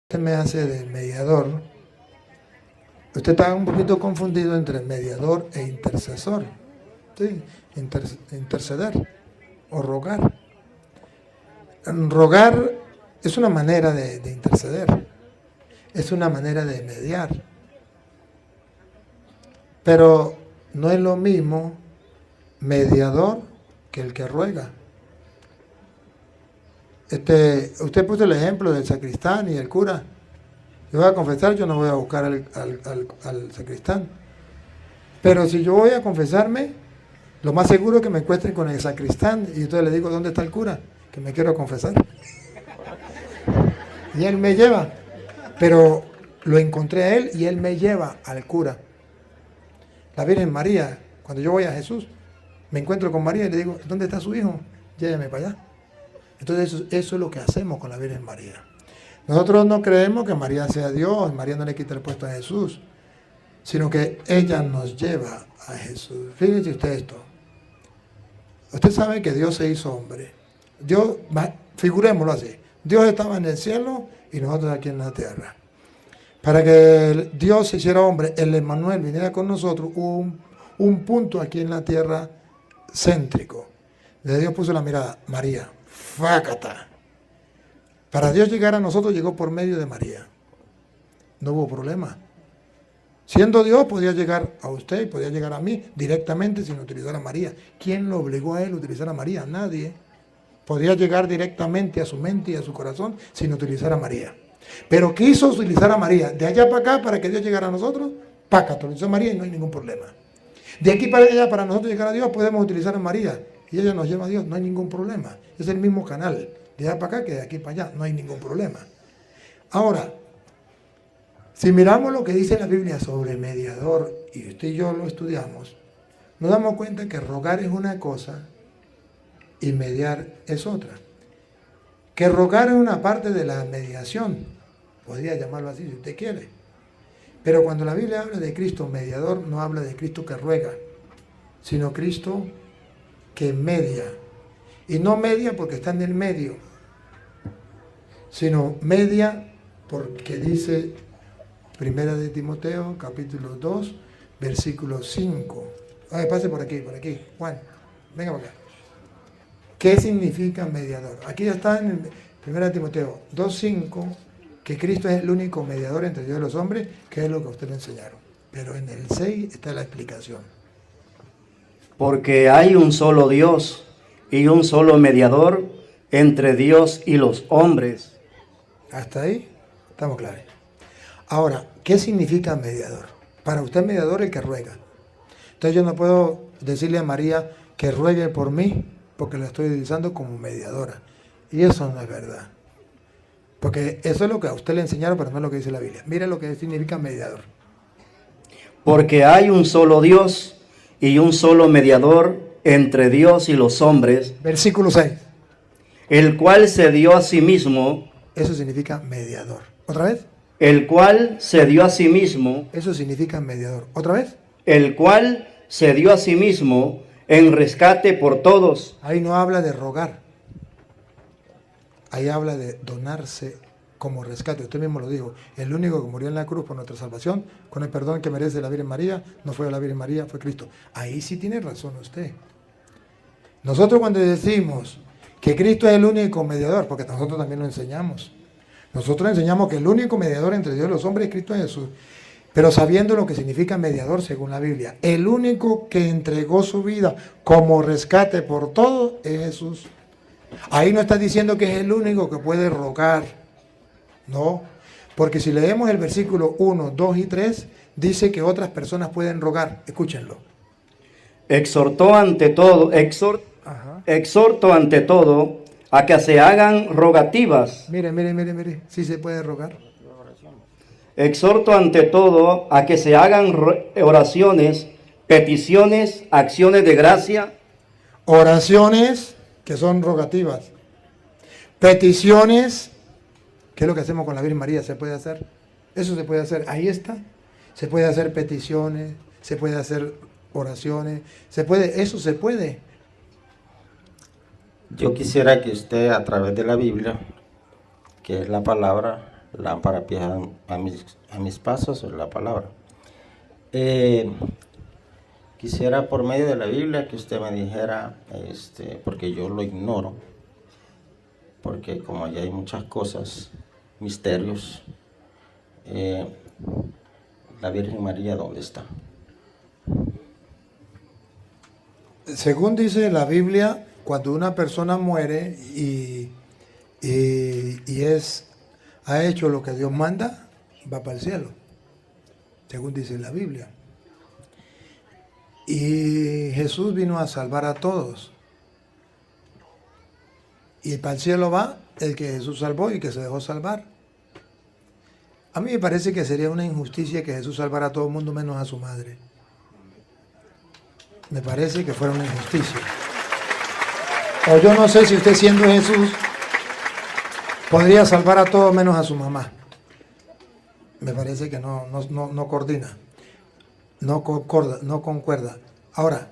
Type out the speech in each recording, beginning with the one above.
Usted me hace de mediador. Usted está un poquito confundido entre mediador e intercesor. ¿Sí? Interceder o rogar. Rogar es una manera de interceder. Es una manera de mediar. Pero no es lo mismo mediador que el que ruega. Usted puso el ejemplo del sacristán y el cura. Yo voy a confesar, yo no voy a buscar al sacristán. Pero si yo voy a confesarme, lo más seguro es que me encuentre con el sacristán y entonces le digo, ¿dónde está el cura? Que me quiero confesar. Y él me lleva. Pero lo encontré a él y él me lleva al cura. La Virgen María, cuando yo voy a Jesús, me encuentro con María y le digo, ¿dónde está su hijo? Lléveme para allá. Entonces eso es lo que hacemos con la Virgen María. Nosotros no creemos que María sea Dios, María no le quita el puesto a Jesús, sino que ella nos lleva a Jesús. Fíjese usted esto. Usted sabe que Dios se hizo hombre. Dios, figurémoslo así, Dios estaba en el cielo y nosotros aquí en la tierra. Para que Dios se hiciera hombre, el Emmanuel viniera con nosotros, hubo un punto aquí en la tierra céntrico. De Dios puso la mirada, María, fácata. Para Dios llegar a nosotros llegó por medio de María. No hubo problema. Siendo Dios podía llegar a usted y podía llegar a mí directamente sin utilizar a María. ¿Quién lo obligó a él a utilizar a María? Nadie. Podía llegar directamente a su mente y a su corazón sin utilizar a María. Pero quiso utilizar a María de allá para acá para que Dios llegara a nosotros. Pácata, utilizó a María y no hay ningún problema. De aquí para allá, para nosotros llegar a Dios, podemos utilizar a María. Y ella nos lleva a Dios, no hay ningún problema. Es el mismo canal, de allá para acá que de aquí para allá, no hay ningún problema. Ahora, si miramos lo que dice la Biblia sobre mediador, y usted y yo lo estudiamos, nos damos cuenta que rogar es una cosa y mediar es otra. Que rogar es una parte de la mediación, podría llamarlo así si usted quiere. Pero cuando la Biblia habla de Cristo mediador, no habla de Cristo que ruega, sino Cristo que media. Y no media porque está en el medio, sino media porque dice Primera de Timoteo, capítulo 2, versículo 5. Pase por aquí, Juan, venga para acá. ¿Qué significa mediador? Aquí ya está en Primera de Timoteo 2:5, que Cristo es el único mediador entre Dios y los hombres, que es lo que a usted le enseñaron. Pero en el 6 está la explicación. Porque hay un solo Dios y un solo mediador entre Dios y los hombres. Hasta ahí estamos claros. Ahora, ¿qué significa mediador? Para usted mediador el que ruega. Entonces yo no puedo decirle a María que ruegue por mí porque la estoy utilizando como mediadora. Y eso no es verdad. Porque eso es lo que a usted le enseñaron, pero no es lo que dice la Biblia. Mire lo que significa mediador. Porque hay un solo Dios y un solo mediador entre Dios y los hombres. Versículo 6. El cual se dio a sí mismo. Eso significa mediador. ¿Otra vez? El cual se dio a sí mismo. Eso significa mediador. ¿Otra vez? El cual se dio a sí mismo en rescate por todos. Ahí no habla de rogar. Ahí habla de donarse como rescate. Usted mismo lo dijo. El único que murió en la cruz por nuestra salvación, con el perdón que merece la Virgen María, no fue la Virgen María, fue Cristo. Ahí sí tiene razón usted. Nosotros cuando decimos que Cristo es el único mediador, porque nosotros también lo enseñamos. Nosotros enseñamos que el único mediador entre Dios y los hombres es Cristo Jesús. Pero sabiendo lo que significa mediador según la Biblia, el único que entregó su vida como rescate por todo es Jesús. Ahí no está diciendo que es el único que puede rogar. No, porque si leemos el versículo 1, 2 y 3, dice que otras personas pueden rogar. Escúchenlo. Exhorto ante todo a que se hagan rogativas. Mire, sí se puede rogar. Exhorto ante todo a que se hagan oraciones, peticiones, acciones de gracia. Oraciones que son rogativas. Peticiones, que es lo que hacemos con la Virgen María, se puede hacer. Eso se puede hacer, ahí está. Se puede hacer peticiones, se puede hacer oraciones, eso se puede. Yo quisiera que usted, a través de la Biblia, que es la palabra, lámpara a pies a mis pasos, la palabra. Quisiera por medio de la Biblia que usted me dijera, porque yo lo ignoro, porque como allá hay muchas cosas, misterios, la Virgen María, ¿dónde está? Según dice la Biblia, cuando una persona muere y ha hecho lo que Dios manda, va para el cielo, según dice la Biblia. Y Jesús vino a salvar a todos. Y para el cielo va el que Jesús salvó y que se dejó salvar. A mí me parece que sería una injusticia que Jesús salvara a todo el mundo menos a su madre. Me parece que fuera una injusticia. O yo no sé si usted, siendo Jesús, podría salvar a todos menos a su mamá. Me parece que no coordina, no concuerda. Ahora,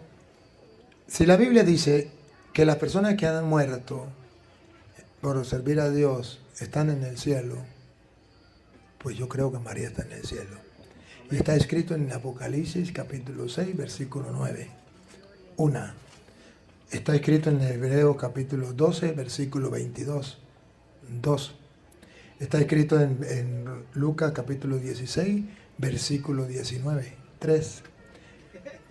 si la Biblia dice que las personas que han muerto por servir a Dios están en el cielo, pues yo creo que María está en el cielo. Y está escrito en Apocalipsis capítulo 6, versículo 9. Está escrito en Hebreos capítulo 12, versículo 22. 2. Está escrito en Lucas capítulo 16, versículo 19. 3.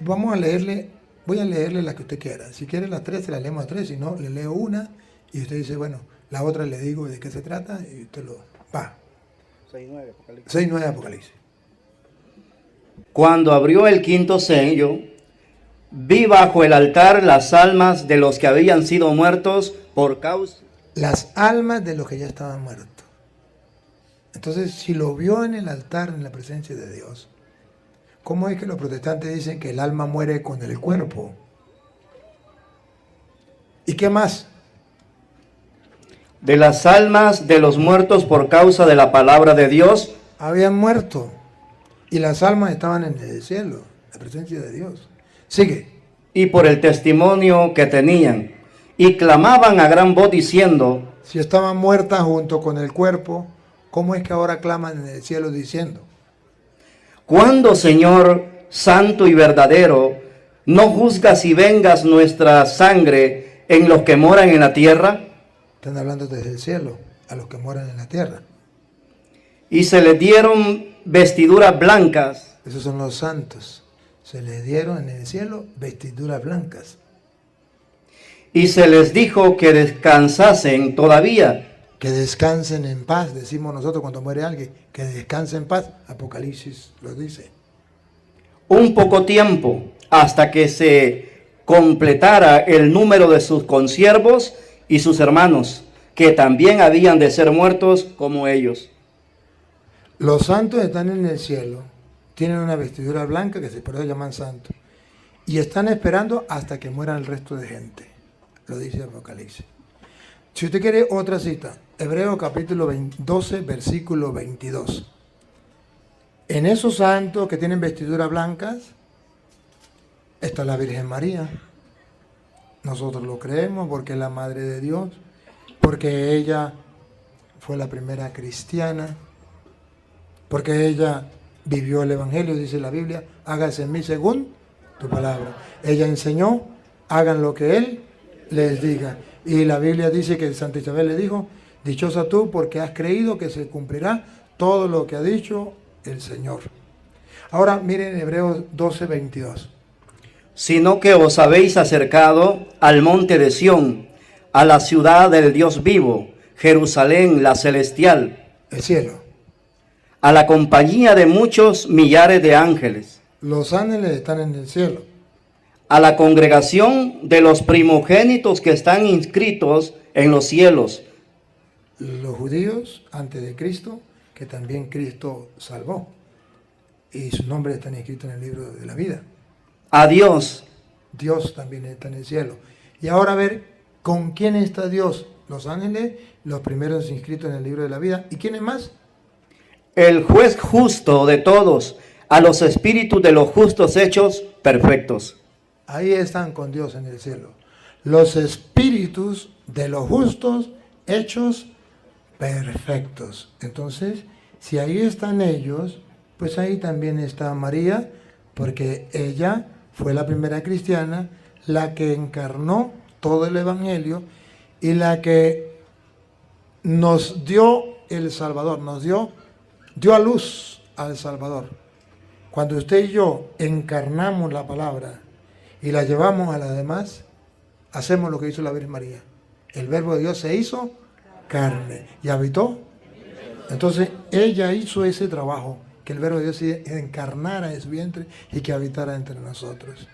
Voy a leerle la que usted quiera. Si quiere las 3, se las leemos a 3. Si no, le leo una y usted dice, bueno, la otra le digo de qué se trata y usted lo va. 6:9 Apocalipsis. 6:9 Apocalipsis. Cuando abrió el quinto sello, vi bajo el altar las almas de los que habían sido muertos por causa. Las almas de los que ya estaban muertos. Entonces, si lo vio en el altar, en la presencia de Dios, ¿cómo es que los protestantes dicen que el alma muere con el cuerpo? ¿Y qué más? De las almas de los muertos por causa de la palabra de Dios. Habían muerto y las almas estaban en el cielo, en la presencia de Dios. Sigue. Y por el testimonio que tenían. Y clamaban a gran voz diciendo. Si estaban muertas junto con el cuerpo, ¿cómo es que ahora claman en el cielo diciendo? ¿Cuándo, Señor, santo y verdadero, no juzgas y vengas nuestra sangre en los que moran en la tierra? Están hablando desde el cielo, a los que moran en la tierra. Y se les dieron vestiduras blancas. Esos son los santos. Se les dieron en el cielo vestiduras blancas. Y se les dijo que descansasen todavía. Que descansen en paz, decimos nosotros cuando muere alguien, que descanse en paz. Apocalipsis lo dice. Un poco tiempo hasta que se completara el número de sus consiervos y sus hermanos, que también habían de ser muertos como ellos. Los santos están en el cielo, tienen una vestidura blanca que por eso llaman santos, y están esperando hasta que muera el resto de gente. Lo dice Apocalipsis. Si usted quiere otra cita, Hebreos capítulo 12, versículo 22. En esos santos que tienen vestiduras blancas está la Virgen María. Nosotros lo creemos porque es la Madre de Dios, porque ella fue la primera cristiana, porque ella vivió el Evangelio, dice la Biblia, hágase en mí según tu palabra. Ella enseñó, hagan lo que Él les diga. Y la Biblia dice que Santa Isabel le dijo, dichosa tú porque has creído que se cumplirá todo lo que ha dicho el Señor. Ahora miren Hebreos 12, 22. Sino que os habéis acercado al monte de Sión, a la ciudad del Dios vivo, Jerusalén la celestial, El cielo. a la compañía de muchos millares de ángeles, Los ángeles están en el cielo. a la congregación de los primogénitos que están inscritos en los cielos, Los judíos antes de Cristo, que también Cristo salvó. Y sus nombres están escritos en el libro de la vida. a Dios, Dios también está en el cielo. Y ahora a ver, ¿con quién está Dios? Los ángeles, los primeros inscritos en el libro de la vida. ¿Y quiénes más? el juez justo de todos, a los espíritus de los justos hechos perfectos. Ahí están con Dios en el cielo. Los espíritus de los justos hechos perfectos. Entonces, si ahí están ellos, pues ahí también está María, porque ella fue la primera cristiana, la que encarnó todo el Evangelio y la que nos dio el Salvador, dio a luz al Salvador. Cuando usted y yo encarnamos la palabra y la llevamos a las demás, hacemos lo que hizo la Virgen María. El Verbo de Dios se hizo carne y habitó. Entonces ella hizo ese trabajo, que el Verbo de Dios se encarnara en su vientre y que habitara entre nosotros.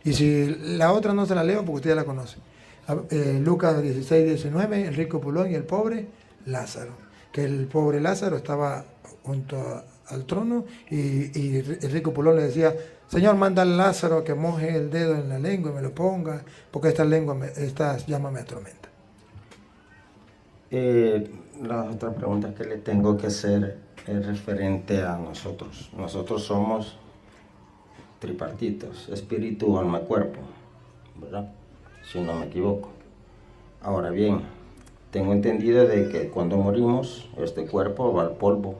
Y si la otra no se la leo, porque usted ya la conoce. Lucas 16, 19, el rico Pulón y el pobre Lázaro. Que el pobre Lázaro estaba junto al trono y el rico Pulón le decía: Señor, manda al Lázaro que moje el dedo en la lengua y me lo ponga, porque esta llama me atormenta. La otra pregunta que le tengo que hacer es referente a nosotros. Nosotros somos tripartitos: espíritu, alma, cuerpo, ¿verdad? Si no me equivoco. Ahora bien, tengo entendido de que cuando morimos, este cuerpo va al polvo,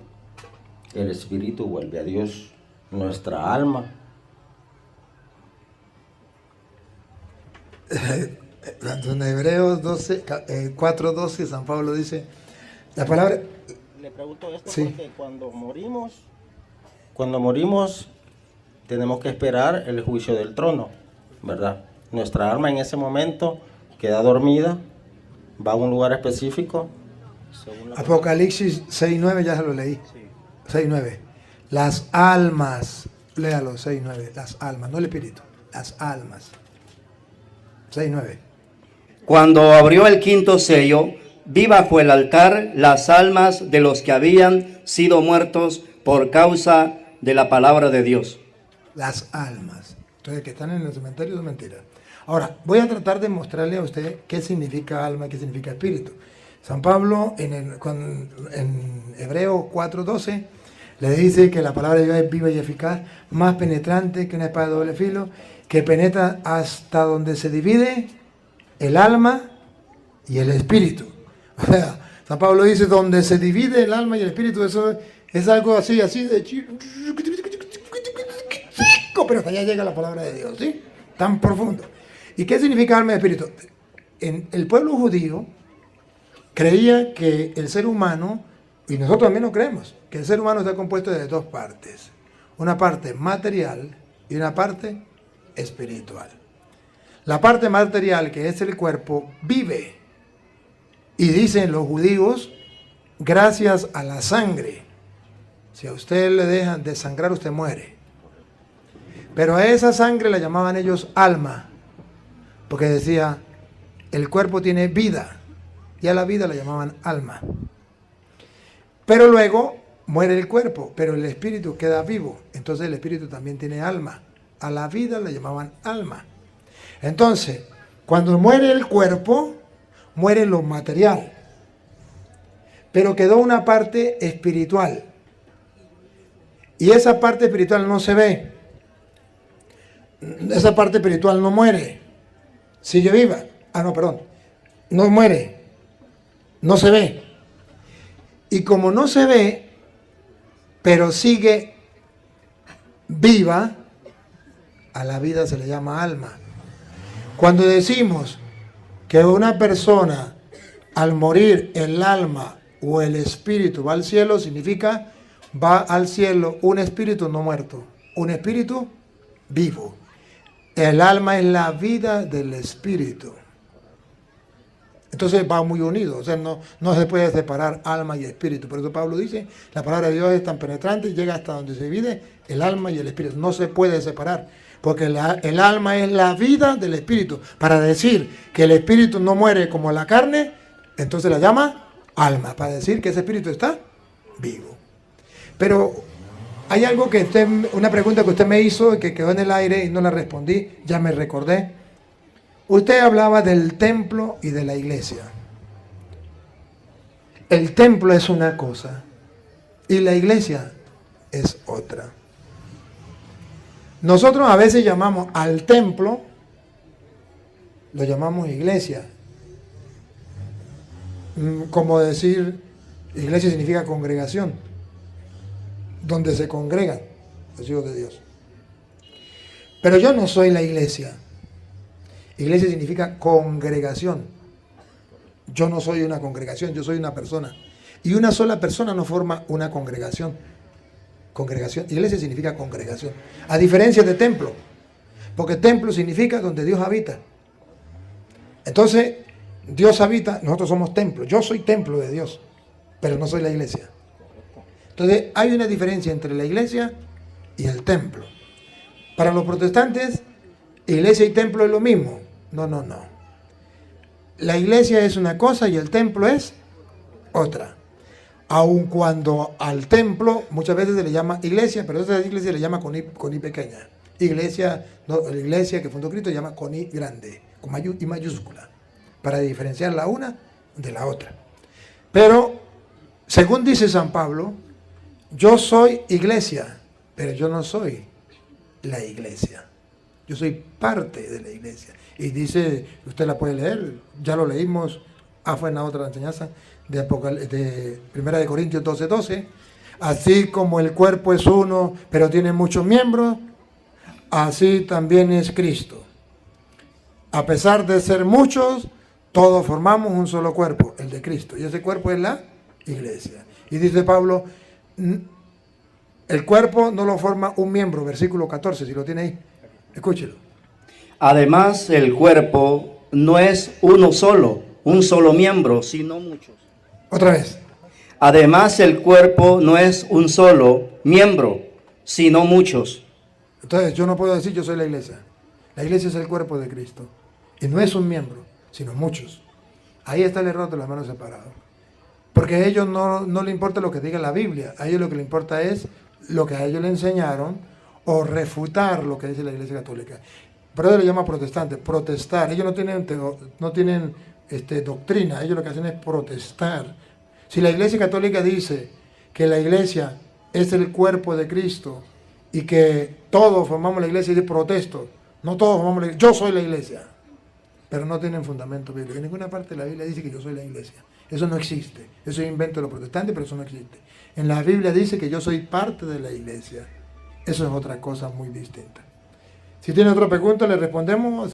el espíritu vuelve a Dios, nuestra alma. En Hebreos 4:12, San Pablo dice, la palabra... Le pregunto esto sí. Porque cuando morimos, tenemos que esperar el juicio del trono, ¿verdad? Nuestra alma en ese momento queda dormida, va a un lugar específico. Apocalipsis 6:9, ya se lo leí. Sí. 6:9. Las almas, léalo, 6:9. Las almas, no el espíritu, las almas. 6:9. Cuando abrió el quinto sello, vi bajo el altar las almas de los que habían sido muertos por causa de la palabra de Dios. Las almas. Entonces, que están en el cementerio es mentira. Ahora, voy a tratar de mostrarle a usted qué significa alma y qué significa espíritu. San Pablo, en Hebreos 4:12, le dice que la palabra de Dios es viva y eficaz, más penetrante que una espada de doble filo, que penetra hasta donde se divide el alma y el espíritu. O sea, San Pablo dice, donde se divide el alma y el espíritu, eso es algo así de chico, pero hasta allá llega la palabra de Dios, ¿sí? Tan profundo. ¿Y qué significa alma y espíritu? En el pueblo judío creía que el ser humano, y nosotros también lo creemos, que el ser humano está compuesto de dos partes. Una parte material y una parte espiritual. La parte material, que es el cuerpo, vive. Y dicen los judíos, gracias a la sangre. Si a usted le dejan de sangrar, usted muere. Pero a esa sangre la llamaban ellos alma, porque decía, el cuerpo tiene vida, y a la vida la llamaban alma. Pero luego muere el cuerpo, pero el espíritu queda vivo, entonces el espíritu también tiene alma. A la vida la llamaban alma. Entonces, cuando muere el cuerpo, muere lo material, pero quedó una parte espiritual, y esa parte espiritual no se ve. Esa parte espiritual no muere, sigue viva. No muere, no se ve. Y como no se ve, pero sigue viva, a la vida se le llama alma. Cuando decimos que una persona, al morir, el alma o el espíritu va al cielo, significa va al cielo un espíritu no muerto, un espíritu vivo. El alma es la vida del espíritu. Entonces va muy unido, o sea, no se puede separar alma y espíritu. Por eso Pablo dice, la palabra de Dios es tan penetrante y llega hasta donde se divide el alma y el espíritu. No se puede separar, porque el alma es la vida del espíritu. Para decir que el espíritu no muere como la carne, entonces la llama alma, para decir que ese espíritu está vivo. Pero hay algo una pregunta que usted me hizo y que quedó en el aire y no la respondí, ya me recordé. Usted hablaba del templo y de la iglesia. El templo es una cosa y la iglesia es otra. Nosotros a veces llamamos al templo, lo llamamos iglesia. Como decir Iglesia significa congregación, donde se congregan los hijos de Dios. Pero yo no soy la iglesia. Iglesia significa congregación. Yo no soy una congregación, yo soy una persona. Y una sola persona no forma una congregación. Congregación. Iglesia significa congregación. A diferencia de templo. Porque templo significa donde Dios habita. Entonces, Dios habita, nosotros somos templo. Yo soy templo de Dios, pero no soy la iglesia. Entonces, hay una diferencia entre la iglesia y el templo. Para los protestantes, iglesia y templo es lo mismo. No, no, no. La iglesia es una cosa y el templo es otra. Aun cuando al templo muchas veces se le llama iglesia, pero a esa iglesia se le llama con I pequeña. Iglesia, no, la iglesia que fundó Cristo se llama con I grande, con I mayúscula, para diferenciar la una de la otra. Pero, según dice San Pablo, yo soy iglesia, pero yo no soy la iglesia. Yo soy parte de la iglesia. Y dice, usted la puede leer, ya lo leímos, fue en la otra enseñanza, de 1 Corintios 12:12. Así como el cuerpo es uno, pero tiene muchos miembros, así también es Cristo. A pesar de ser muchos, todos formamos un solo cuerpo, el de Cristo. Y ese cuerpo es la iglesia. Y dice Pablo, el cuerpo no lo forma un miembro, versículo 14, si lo tiene ahí. Escúchelo. Además, el cuerpo no es uno solo, un solo miembro, sino muchos. Otra vez. Además, el cuerpo no es un solo miembro, sino muchos. Entonces, yo no puedo decir yo soy la iglesia. La iglesia es el cuerpo de Cristo. Y no es un miembro, sino muchos. Ahí está el error de las manos separadas. Porque a ellos no le importa lo que diga la Biblia. A ellos lo que le importa es lo que a ellos le enseñaron o refutar lo que dice la Iglesia Católica. Por eso le llama protestante, protestar. Ellos no tienen doctrina, ellos lo que hacen es protestar. Si la Iglesia Católica dice que la Iglesia es el cuerpo de Cristo y que todos formamos la Iglesia, y yo protesto, no todos formamos la Iglesia, yo soy la Iglesia, pero no tienen fundamento bíblico. En ninguna parte de la Biblia dice que yo soy la Iglesia. Eso no existe. Eso es invento de los protestantes, pero eso no existe. En la Biblia dice que yo soy parte de la Iglesia. Eso es otra cosa muy distinta. Si tiene otra pregunta, le respondemos.